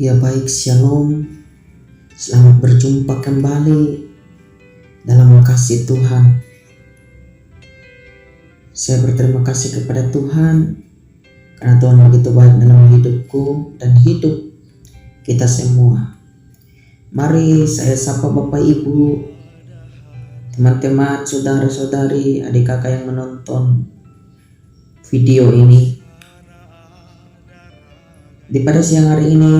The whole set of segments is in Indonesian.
Ya baik, Shalom. Selamat berjumpa kembali dalam kasih Tuhan. Saya berterima kasih kepada Tuhan karena Tuhan begitu baik dalam hidupku dan hidup kita semua. Mari saya sapa Bapak Ibu, teman-teman, saudara-saudari, adik kakak yang menonton video ini. Pada siang hari ini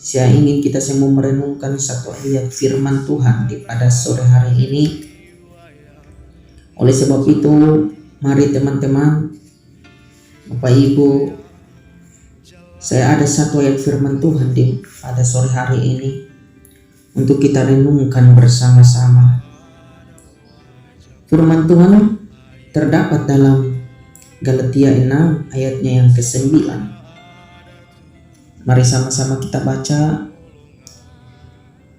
saya ingin kita semua merenungkan satu ayat firman Tuhan pada sore hari ini. Oleh sebab itu, mari teman-teman, Bapak Ibu, saya ada satu ayat firman Tuhan pada sore hari ini untuk kita renungkan bersama-sama. Firman Tuhan terdapat dalam Galatia 6 ayatnya yang ke-9. Mari sama-sama kita baca.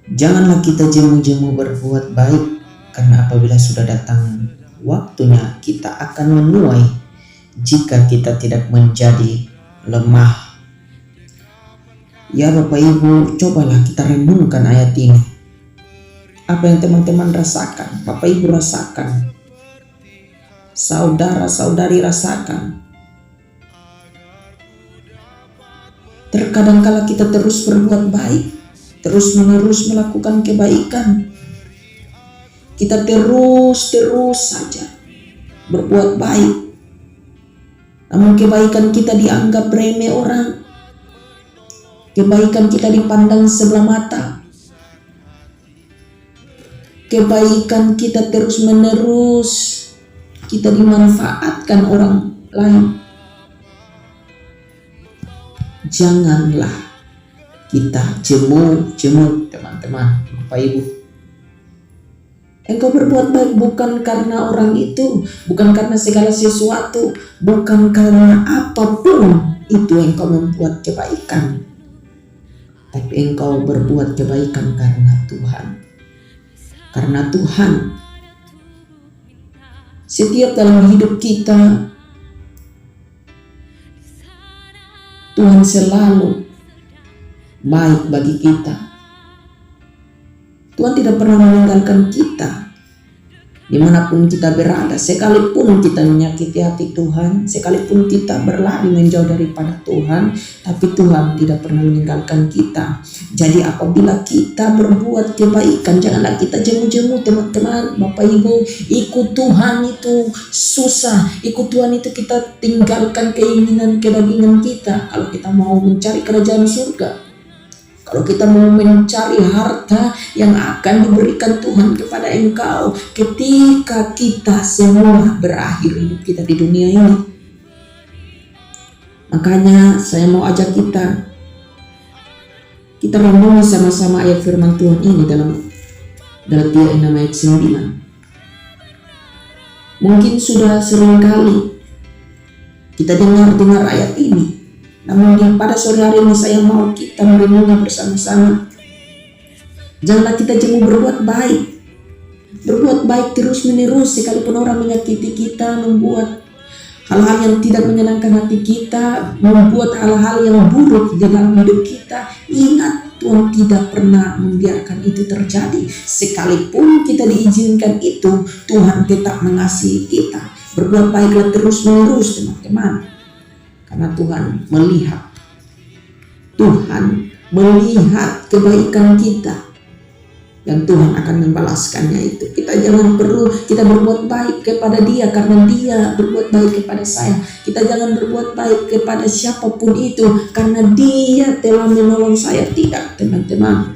Janganlah kita jemu-jemu berbuat baik, karena apabila sudah datang waktunya kita akan menuai jika kita tidak menjadi lemah. Ya Bapak Ibu, cobalah kita renungkan ayat ini. Apa yang teman-teman rasakan, Bapak Ibu rasakan, saudara-saudari rasakan. Terkadang kala kita terus berbuat baik, terus menerus melakukan kebaikan, kita terus saja berbuat baik, namun kebaikan kita dianggap remeh orang, kebaikan kita dipandang sebelah mata, kebaikan kita terus menerus kita dimanfaatkan orang lain. Janganlah kita jemu teman-teman, Bapak Ibu. Engkau berbuat baik bukan karena orang itu, bukan karena segala sesuatu, bukan karena apapun itu engkau membuat kebaikan, tapi engkau berbuat kebaikan karena Tuhan. Karena Tuhan, setiap dalam hidup kita, Tuhan selalu baik bagi kita. Tuhan tidak pernah meninggalkan kita dimanapun kita berada. Sekalipun kita menyakiti hati Tuhan, sekalipun kita berlari menjauh daripada Tuhan, tapi Tuhan tidak pernah meninggalkan kita. Jadi apabila kita berbuat kebaikan, janganlah kita jemu-jemu teman-teman, Bapak Ibu. Ikut Tuhan itu susah, ikut Tuhan itu kita tinggalkan keinginan kedagingan kita. Kalau kita mau mencari kerajaan surga, kalau kita mau mencari harta yang akan diberikan Tuhan kepada engkau ketika kita semua berakhir hidup kita di dunia ini. Makanya saya mau ajak kita renungi sama-sama ayat firman Tuhan ini dalam Galatia 6 ayat 9. Mungkin sudah sering kali kita dengar ayat ini, namun pada sore hari ini saya mau kita merenungnya bersama-sama. Janganlah kita jemu berbuat baik terus menerus, sekalipun orang menyakiti kita, membuat hal-hal yang tidak menyenangkan hati kita, membuat hal-hal yang buruk di dalam hidup kita. Ingat, Tuhan tidak pernah membiarkan itu terjadi. Sekalipun kita diizinkan itu, Tuhan tetap mengasihi kita. Berbuat baiklah terus menerus teman-teman, karena Tuhan melihat kebaikan kita, dan Tuhan akan membalaskannya itu. Kita jangan perlu kita berbuat baik kepada Dia karena Dia berbuat baik kepada saya. Kita jangan berbuat baik kepada siapapun itu karena Dia telah menolong saya. Tidak teman-teman,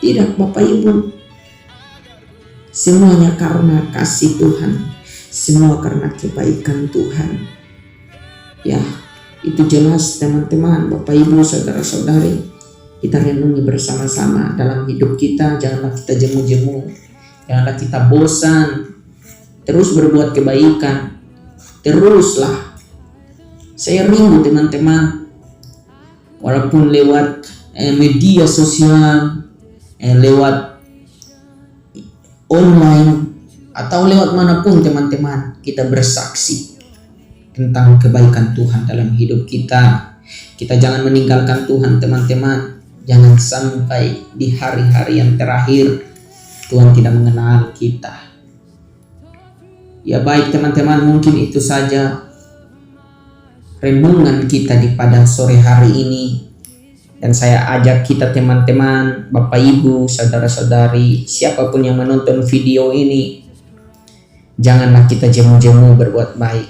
tidak Bapak Ibu. Semuanya karena kasih Tuhan, semua karena kebaikan Tuhan. Ya, itu jelas teman-teman, Bapak Ibu, saudara-saudari. Kita renungi bersama-sama dalam hidup kita. Janganlah kita jemu-jemu, janganlah kita bosan, terus berbuat kebaikan. Teruslah. Saya rindu teman-teman, walaupun lewat media sosial, lewat online, atau lewat manapun teman-teman, kita bersaksi tentang kebaikan Tuhan dalam hidup kita. Kita jangan meninggalkan Tuhan teman-teman. Jangan sampai di hari-hari yang terakhir Tuhan tidak mengenal kita. Ya baik teman-teman, mungkin itu saja renungan kita di pada sore hari ini. Dan saya ajak kita teman-teman, Bapak Ibu, saudara-saudari, siapapun yang menonton video ini, janganlah kita jemu-jemu berbuat baik.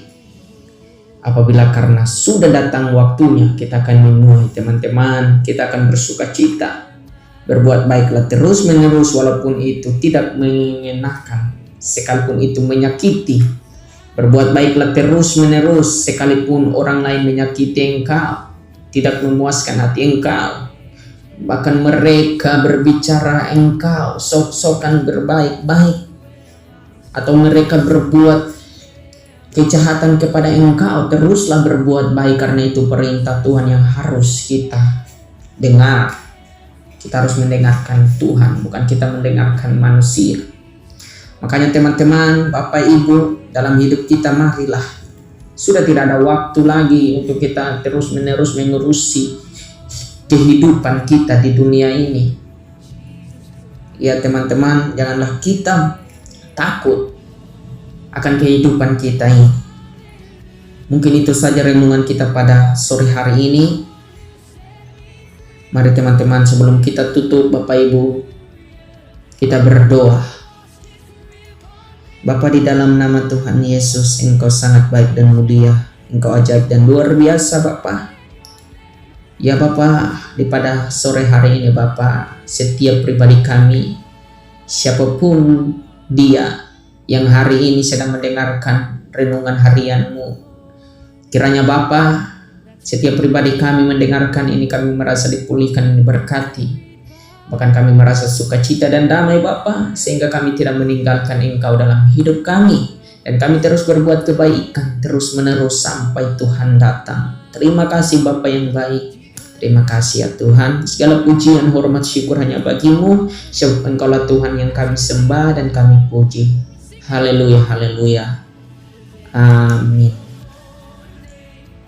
Apabila karena sudah datang waktunya, kita akan menuai teman-teman, kita akan bersuka cita. Berbuat baiklah terus menerus walaupun itu tidak mengenakan, sekalipun itu menyakiti. Berbuat baiklah terus menerus sekalipun orang lain menyakiti engkau, tidak memuaskan hati engkau. Bahkan mereka berbicara engkau sok-sokan berbaik-baik, atau mereka berbuat kejahatan kepada engkau, teruslah berbuat baik, karena itu perintah Tuhan yang harus kita dengar. Kita harus mendengarkan Tuhan, bukan kita mendengarkan manusia. Makanya teman-teman, Bapak Ibu, dalam hidup kita marilah, sudah tidak ada waktu lagi untuk kita terus-menerus mengurusi kehidupan kita di dunia ini. Ya teman-teman, janganlah kita takut akan kehidupan kita ini. Mungkin itu saja renungan kita pada sore hari ini. Mari teman-teman, sebelum kita tutup Bapak Ibu, kita berdoa. Bapa, di dalam nama Tuhan Yesus, Engkau sangat baik dan mulia, Engkau ajaib dan luar biasa Bapa. Ya Bapa, di pada sore hari ini Bapa, setiap pribadi kami, siapapun dia yang hari ini sedang mendengarkan renungan harian-Mu, kiranya Bapa, setiap pribadi kami mendengarkan ini, kami merasa dipulihkan dan diberkati. Bahkan kami merasa sukacita dan damai Bapa, sehingga kami tidak meninggalkan Engkau dalam hidup kami. Dan kami terus berbuat kebaikan terus menerus sampai Tuhan datang. Terima kasih Bapa yang baik. Terima kasih ya Tuhan. Segala pujian, hormat, syukur hanya bagi-Mu. Sebab Engkaulah Tuhan yang kami sembah dan kami puji. Haleluya, haleluya. Amin.